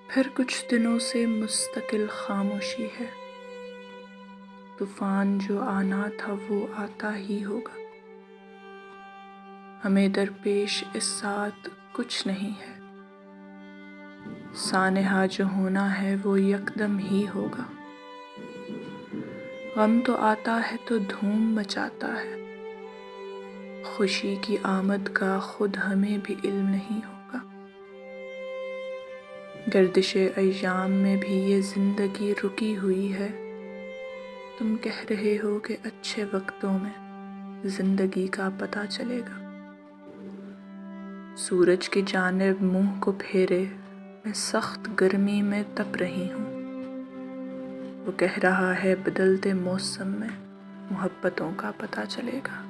پھر کچھ دنوں سے مستقل خاموشی ہے۔ طوفان جو آنا تھا وہ آتا ہی ہوگا۔ ہمیں درپیش اس ساتھ کچھ نہیں ہے۔ سانحہ جو ہونا ہے وہ یکدم ہی ہوگا۔ غم تو آتا ہے تو دھوم مچاتا ہے۔ خوشی کی آمد کا خود ہمیں بھی علم نہیں ہوگا۔ گردش ایام میں بھی یہ زندگی رکی ہوئی ہے۔ تم کہہ رہے ہو کہ اچھے وقتوں میں زندگی کا پتہ چلے گا۔ سورج کی جانب منہ کو پھیرے میں سخت گرمی میں تپ رہی ہوں۔ وہ کہہ رہا ہے بدلتے موسم میں محبتوں کا پتہ چلے گا۔